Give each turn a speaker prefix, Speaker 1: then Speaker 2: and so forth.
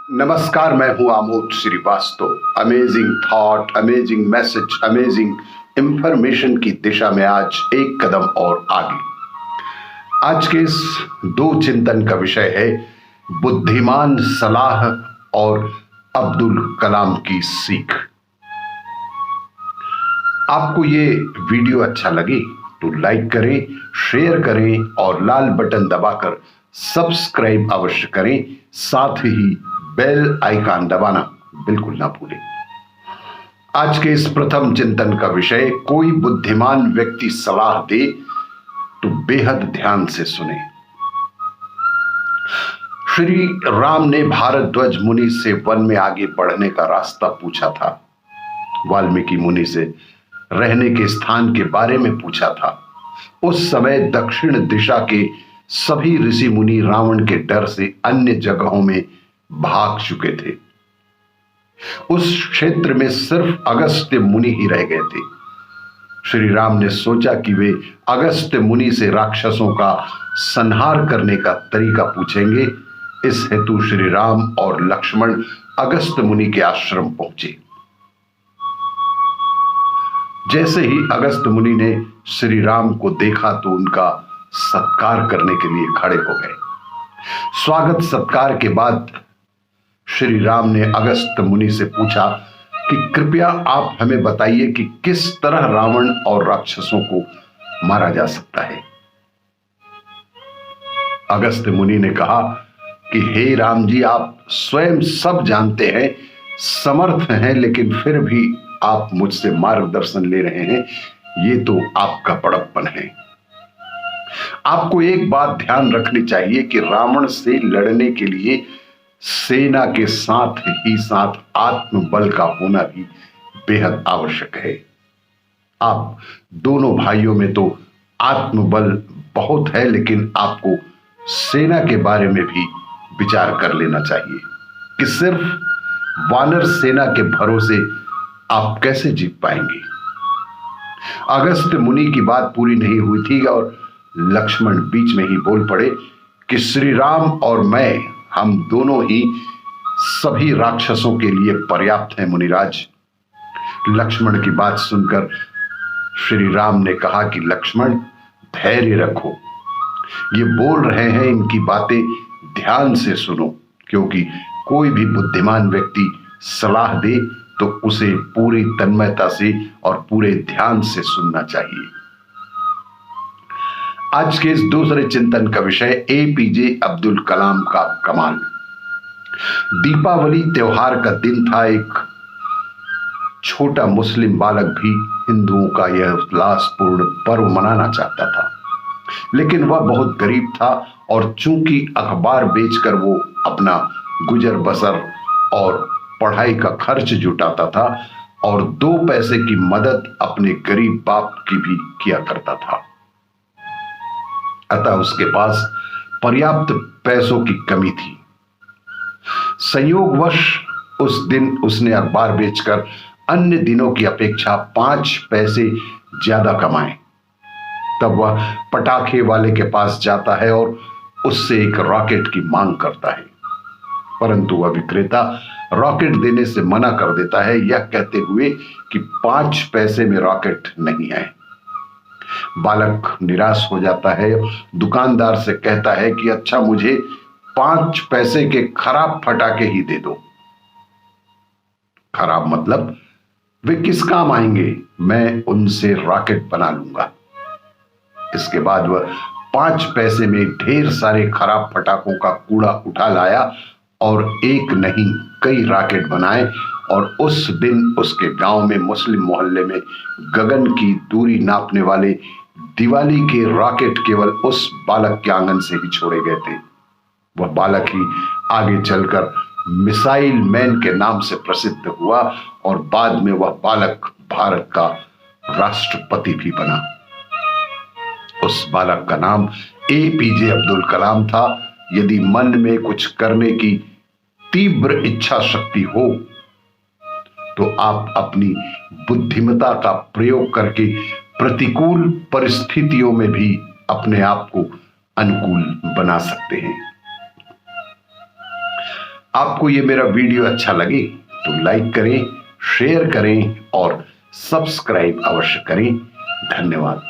Speaker 1: नमस्कार, मैं हूं Amod Shrivastava. Amazing thought, amazing message, amazing information की दिशा में आज एक कदम और आगे। आज के इस दो चिंतन का विषय है बुद्धिमान सलाह और अब्दुल कलाम की सीख। आपको ये वीडियो अच्छा लगे तो लाइक करें, शेयर करें और लाल बटन दबाकर सब्सक्राइब अवश्य करें। साथ ही बेल आइकन दबाना बिल्कुल ना भूलें। आज के इस प्रथम चिंतन का विषय, कोई बुद्धिमान व्यक्ति सलाह दे तो बेहद ध्यान से सुने। श्री राम ने भारद्वाज मुनि से वन में आगे बढ़ने का रास्ता पूछा था। वाल्मीकि मुनि से रहने के स्थान के बारे में पूछा था। उस समय दक्षिण दिशा के सभी ऋषि मुनि रावण के डर से अन्य जगहों में भाग चुके थे। उस क्षेत्र में सिर्फ अगस्त्य मुनि ही रह गए थे। श्री राम ने सोचा कि वे अगस्त्य मुनि से राक्षसों का संहार करने का तरीका पूछेंगे। इस हेतु श्री राम और लक्ष्मण अगस्त्य मुनि के आश्रम पहुंचे। जैसे ही अगस्त्य मुनि ने श्री राम को देखा तो उनका सत्कार करने के लिए खड़े हो गए। स्वागत सत्कार के बाद श्री राम ने अगस्त्य मुनि से पूछा कि कृपया आप हमें बताइए कि किस तरह रावण और राक्षसों को मारा जा सकता है। अगस्त्य मुनि ने कहा कि हे राम जी, आप स्वयं सब जानते हैं, समर्थ हैं, लेकिन फिर भी आप मुझसे मार्गदर्शन ले रहे हैं। ये तो आपका बड़प्पन है। आपको एक बात ध्यान रखनी चाहिए कि रावण से लड़ने के लिए सेना के साथ ही साथ आत्मबल का होना भी बेहद आवश्यक है। आप दोनों भाइयों में तो आत्मबल बहुत है, लेकिन आपको सेना के बारे में भी विचार कर लेना चाहिए कि सिर्फ वानर सेना के भरोसे आप कैसे जीत पाएंगे। अगस्त्य मुनि की बात पूरी नहीं हुई थी और लक्ष्मण बीच में ही बोल पड़े कि श्री राम और मैं, हम दोनों ही सभी राक्षसों के लिए पर्याप्त हैं मुनिराज। लक्ष्मण की बात सुनकर श्री राम ने कहा कि लक्ष्मण, धैर्य रखो। ये बोल रहे हैं, इनकी बातें ध्यान से सुनो, क्योंकि कोई भी बुद्धिमान व्यक्ति सलाह दे तो उसे पूरी तन्मयता से और पूरे ध्यान से सुनना चाहिए। आज के इस दूसरे चिंतन का विषय एपीजे अब्दुल कलाम का कमाल। दीपावली त्योहार का दिन था। एक छोटा मुस्लिम बालक भी हिंदुओं का यह उल्लासपूर्ण पर्व मनाना चाहता था, लेकिन वह बहुत गरीब था और चूंकि अखबार बेचकर वो अपना गुजर बसर और पढ़ाई का खर्च जुटाता था और 2 पैसे की मदद अपने गरीब बाप की भी किया करता था, अतः उसके पास पर्याप्त पैसों की कमी थी। संयोगवश उस दिन उसने अखबार बेचकर अन्य दिनों की अपेक्षा 5 पैसे ज्यादा कमाए। तब वह पटाखे वाले के पास जाता है और उससे एक रॉकेट की मांग करता है, परंतु वह विक्रेता रॉकेट देने से मना कर देता है, यह कहते हुए कि 5 पैसे में रॉकेट नहीं है। बालक निराश हो जाता है, दुकानदार से कहता है कि अच्छा, मुझे 5 पैसे के खराब पटाखे ही दे दो। खराब मतलब वे किस काम आएंगे, मैं उनसे रॉकेट बना लूंगा। इसके बाद वह 5 पैसे में ढेर सारे खराब पटाखों का कूड़ा उठा लाया और एक नहीं कई रॉकेट बनाए। और उस दिन उसके गांव में, मुस्लिम मोहल्ले में गगन की दूरी नापने वाले दिवाली के रॉकेट केवल उस बालक के आंगन से ही छोड़े गए थे। वह बालक ही आगे चलकर मिसाइल मैन के नाम से प्रसिद्ध हुआ और बाद में वह बालक भारत का राष्ट्रपति भी बना। उस बालक का नाम एपीजे अब्दुल कलाम था। यदि मन में कुछ करने की तीव्र इच्छा शक्ति हो तो आप अपनी बुद्धिमत्ता का प्रयोग करके प्रतिकूल परिस्थितियों में भी अपने आप को अनुकूल बना सकते हैं। आपको ये मेरा वीडियो अच्छा लगे तो लाइक करें, शेयर करें और सब्सक्राइब अवश्य करें। धन्यवाद।